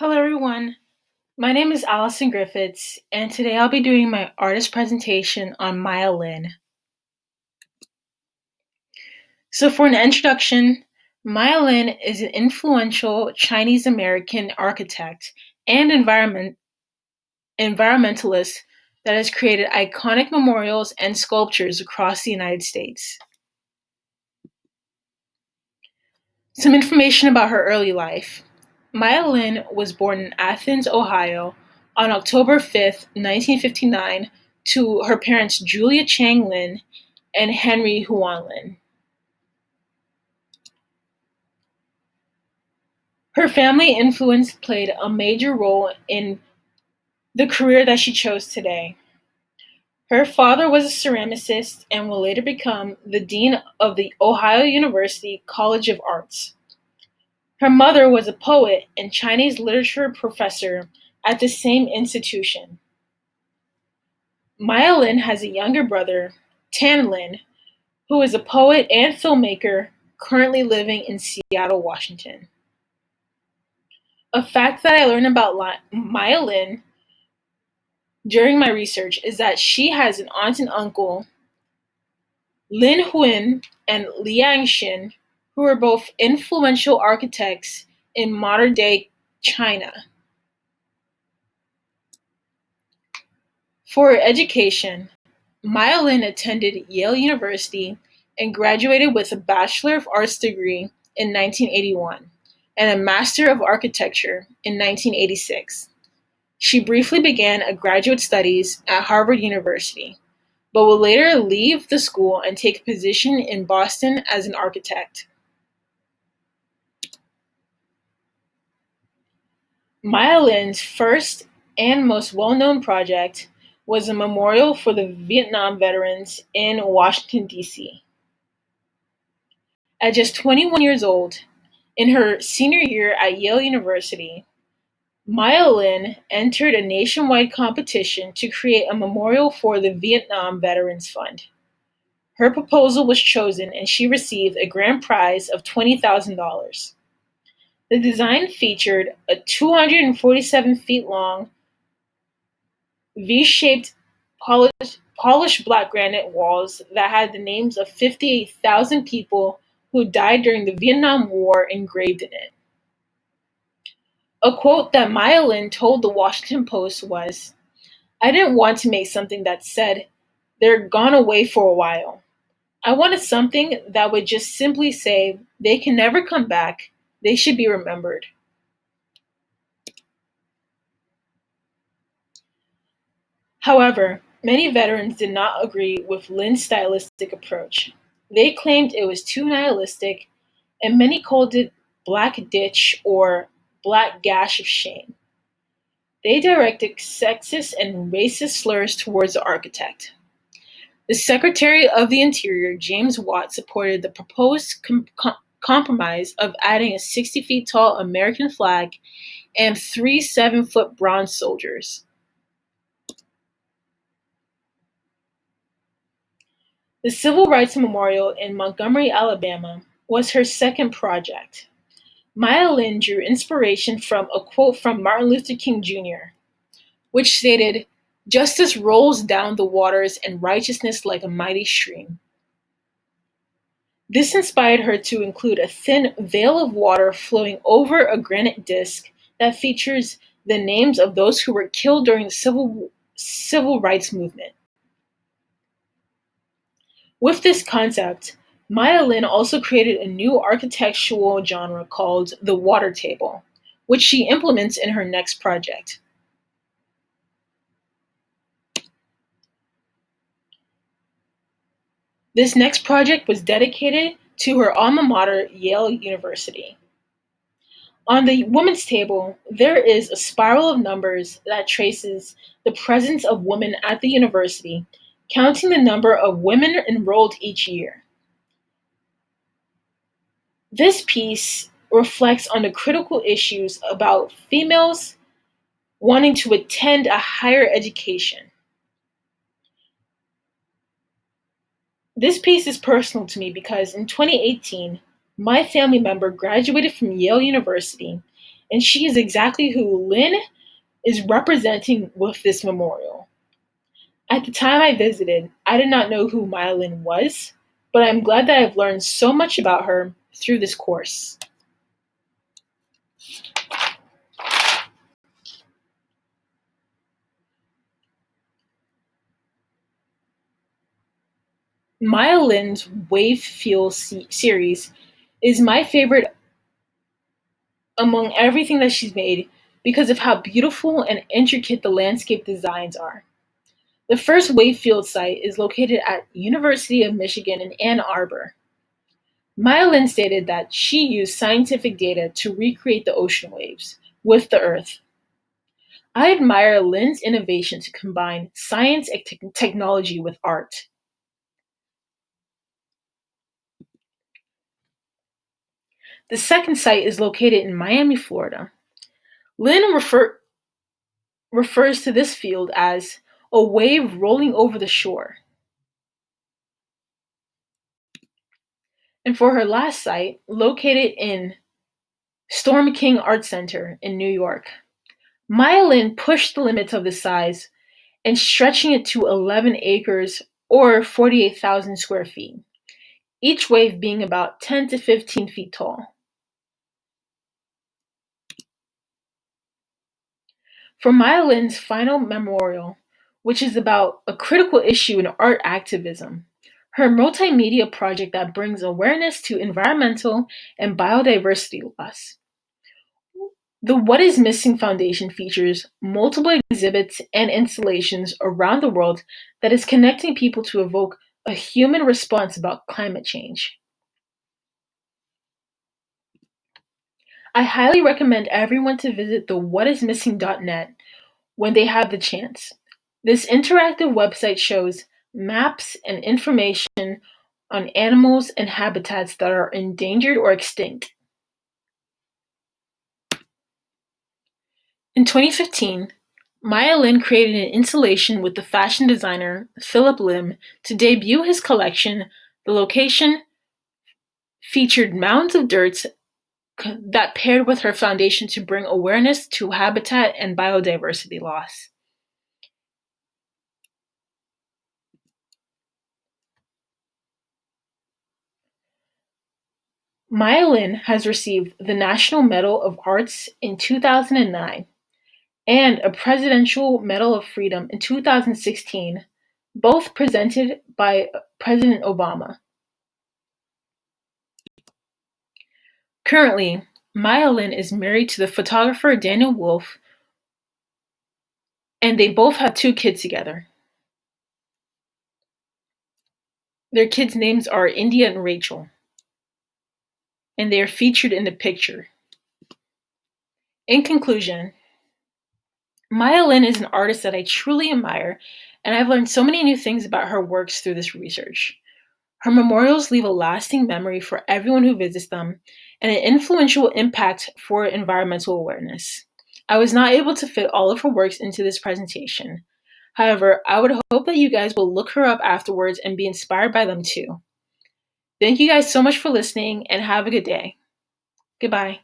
Hello everyone, my name is Allison Griffiths, and today I'll be doing my artist presentation on Maya Lin. So for an introduction, Maya Lin is an influential Chinese American architect and environmentalist that has created iconic memorials and sculptures across the United States. Some information about her early life. Maya Lin was born in Athens, Ohio on October 5th, 1959 to her parents Julia Chang Lin and Henry Huan Lin. Her family influence played a major role in the career that she chose today. Her father was a ceramicist and will later become the dean of the Ohio University College of Arts. Her mother was a poet and Chinese literature professor at the same institution. Maya Lin has a younger brother, Tan Lin, who is a poet and filmmaker currently living in Seattle, Washington. A fact that I learned about Maya Lin during my research is that she has an aunt and uncle, Lin Huin and Liang Xin, who are both influential architects in modern day China. For her education, Maya Lin attended Yale University and graduated with a Bachelor of Arts degree in 1981 and a Master of Architecture in 1986. She briefly began a graduate studies at Harvard University, but would later leave the school and take a position in Boston as an architect. Maya Lin's first and most well-known project was a memorial for the Vietnam veterans in Washington, D.C. At just 21 years old, in her senior year at Yale University, Maya Lin entered a nationwide competition to create a memorial for the Vietnam Veterans Fund. Her proposal was chosen and she received a grand prize of $20,000. The design featured a 247 feet long, V-shaped polished black granite walls that had the names of 58,000 people who died during the Vietnam War engraved in it. A quote that Maya Lin told the Washington Post was, "I didn't want to make something that said, 'They're gone away for a while.' I wanted something that would just simply say, 'They can never come back. They should be remembered.'" However, many veterans did not agree with Lin's stylistic approach. They claimed it was too nihilistic, and many called it "black ditch" or "black gash of shame." They directed sexist and racist slurs towards the architect. The Secretary of the Interior, James Watt, supported the proposed compromise of adding a 60 feet tall American flag and three 7-foot bronze soldiers. The Civil Rights Memorial in Montgomery, Alabama, was her second project. Maya Lin drew inspiration from a quote from Martin Luther King Jr., which stated, "Justice rolls down the waters and righteousness like a mighty stream." This inspired her to include a thin veil of water flowing over a granite disc that features the names of those who were killed during the civil rights movement. With this concept, Maya Lin also created a new architectural genre called the water table, which she implements in her next project. This next project was dedicated to her alma mater, Yale University. On the women's table, there is a spiral of numbers that traces the presence of women at the university, counting the number of women enrolled each year. This piece reflects on the critical issues about females wanting to attend a higher education. This piece is personal to me because in 2018, my family member graduated from Yale University, and she is exactly who Lynn is representing with this memorial. At the time I visited, I did not know who Maya Lin was, but I'm glad that I've learned so much about her through this course. Maya Lin's Wave Fuel series is my favorite among everything that she's made because of how beautiful and intricate the landscape designs are. The first wave field site is located at University of Michigan in Ann Arbor. Maya Lin stated that she used scientific data to recreate the ocean waves with the Earth. I admire Lin's innovation to combine science and technology with art. The second site is located in Miami, Florida. Lin refers to this field as a wave rolling over the shore. And for her last site, located in Storm King Art Center in New York, Maya Lin pushed the limits of the size and stretching it to 11 acres or 48,000 square feet, each wave being about 10 to 15 feet tall. For Maya Lin's final memorial, which is about a critical issue in art activism, her multimedia project that brings awareness to environmental and biodiversity loss. The What Is Missing Foundation features multiple exhibits and installations around the world that is connecting people to evoke a human response about climate change. I highly recommend everyone to visit the whatismissing.net when they have the chance. This interactive website shows maps and information on animals and habitats that are endangered or extinct. In 2015, Maya Lin created an installation with the fashion designer Philip Lim to debut his collection. The location featured mounds of dirt that paired with her foundation to bring awareness to habitat and biodiversity loss. Maya Lin has received the National Medal of Arts in 2009 and a Presidential Medal of Freedom in 2016, both presented by President Obama. Currently, Maya Lin is married to the photographer Daniel Wolf, and they both have two kids together. Their kids' names are India and Rachel, and they are featured in the picture. In conclusion, Maya Lin is an artist that I truly admire, and I've learned so many new things about her works through this research. Her memorials leave a lasting memory for everyone who visits them and an influential impact for environmental awareness. I was not able to fit all of her works into this presentation. However, I would hope that you guys will look her up afterwards and be inspired by them too. Thank you guys so much for listening and have a good day. Goodbye.